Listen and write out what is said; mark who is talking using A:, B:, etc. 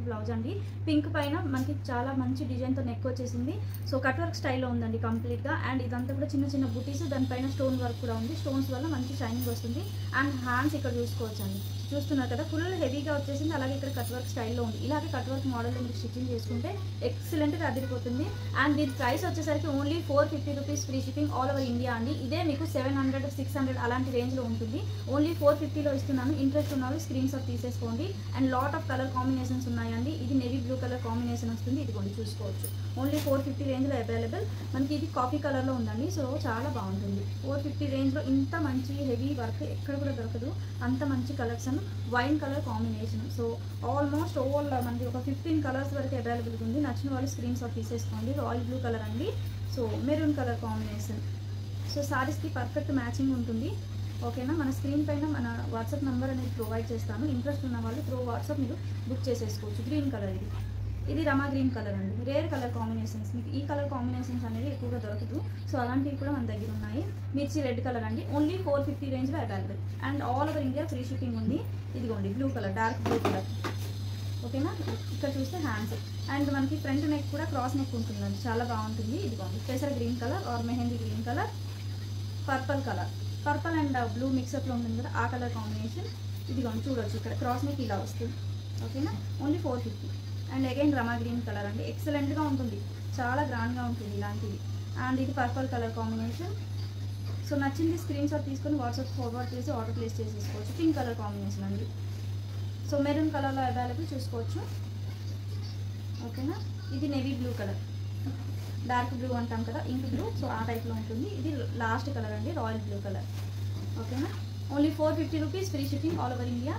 A: Blouse అండి. Pink పైన మనకి చాలా మంచి డిజైన్తో నెక్ వచ్చేసింది. సో కట్ వర్క్ స్టైల్లో ఉందండి కంప్లీట్గా. అండ్ ఇదంతా కూడా చిన్న చిన్న బుటీస్, దానిపైన స్టోన్ వర్క్ కూడా ఉంది. స్టోన్స్ వల్ల మంచి షైనింగ్ వస్తుంది. అండ్ హ్యాండ్స్ ఇక్కడ చూసుకోవచ్చు అండి, చూస్తున్నారు కదా ఫుల్ హెవీగా వచ్చేసింది. అలాగే ఇక్కడ కట్ వర్క్ స్టైల్లో ఉంది. ఇలాగే కట్ వర్క్ మోడల్లో మీరు స్టిచ్చింగ్ చేసుకుంటే ఎక్సలెంట్గా అదిరిపోతుంది. అండ్ దీని ప్రైస్ వచ్చేసరికి only 450 rupees free shipping all over India అండి. ఇదే మీకు 700, 600 అలాంటి రేంజ్లో ఉంటుంది. ఓన్లీ 450లో ఇస్తున్నాను. ఇంట్రెస్ట్ ఉన్న వాళ్ళు స్క్రీన్ షాట్ తీసేసుకోండి. And lot of colour combinations ఉన్నాయండి. ఇది నేవీ బ్లూ కలర్ కాంబినేషన్ వస్తుంది. ఇదిగోండి చూసుకోవచ్చు. ఓన్లీ 450 రేంజ్లో అవైలబుల్. మనకి ఇది కాఫీ కలర్లో ఉందండి. సో చాలా బాగుంటుంది. 450 రేంజ్లో ఇంత మంచి హెవీ వర్క్ ఎక్కడ కూడా దొరకదు. అంత మంచి collection, wine colour combination. So almost over మనకి ఒక 15 కలర్స్ వరకు అవైలబుల్ ఉంది. నచ్చిన వాళ్ళు స్క్రీన్ షాట్ తీసేసుకోండి. రాయల్ బ్లూ కలర్ అండి. So maroon colour combination. So సారీస్కి పర్ఫెక్ట్ మ్యాచింగ్ ఉంటుంది. ఓకేనా. మన స్క్రీన్ పైన మన వాట్సాప్ నెంబర్ అనేది ప్రొవైడ్ చేస్తాను. ఇంట్రెస్ట్ ఉన్న వాళ్ళు త్రూ వాట్సాప్ మీరు బుక్ చేసేసుకోవచ్చు. గ్రీన్ కలర్ ఇది రమా గ్రీన్ కలర్ అండి. Rare colour combinations. మీకు ఈ కలర్ కాంబినేషన్స్ అనేది ఎక్కువగా దొరకదు. సో అలాంటివి కూడా మన దగ్గర ఉన్నాయి. మిర్చి రెడ్ కలర్ అండి. ఓన్లీ 450 రేంజ్లో available. And all over India free shipping ఉంది. ఇదిగోండి blue colour, dark blue colour. ఓకేనా. ఇక్కడ చూస్తే హ్యాండ్స్ అండ్ మనకి ఫ్రంట్ నెక్ కూడా క్రాస్ నెక్ ఉంటుందండి. చాలా బాగుంటుంది. ఇదిగోండి పెసర్ green colour or mehndi green colour, purple colour, purple and blue మిక్సప్లో ఉంటుంది కదా ఆ కలర్ కాంబినేషన్. ఇదిగోండి చూడొచ్చు ఇక్కడ క్రాస్ నెక్ ఇలా వస్తుంది. ఓకేనా. Only 450. And again Rama green colour అండి. ఎక్సలెంట్గా ఉంటుంది, చాలా గ్రాండ్గా ఉంటుంది ఇలాంటివి. అండ్ ఇది పర్పుల్ కలర్ కాంబినేషన్. సో నచ్చింది స్క్రీన్ షాట్ తీసుకొని వాట్సాప్ ఫార్వర్డ్ చేసి ఆర్డర్ ప్లేస్ చేసేసుకోవచ్చు. పింక్ కలర్ కాంబినేషన్ అండి. సో మెరూన్ కలర్లో అవైలబుల్ చూసుకోవచ్చు. ఓకేనా. ఇది navy blue colour, dark blue అంటాం కదా, ఇంక్ బ్లూ. సో ఆ టైప్లో ఉంటుంది. ఇది లాస్ట్ కలర్ అండి, రాయల్ బ్లూ కలర్. ఓకేనా. Only 450 rupees free shipping all over India.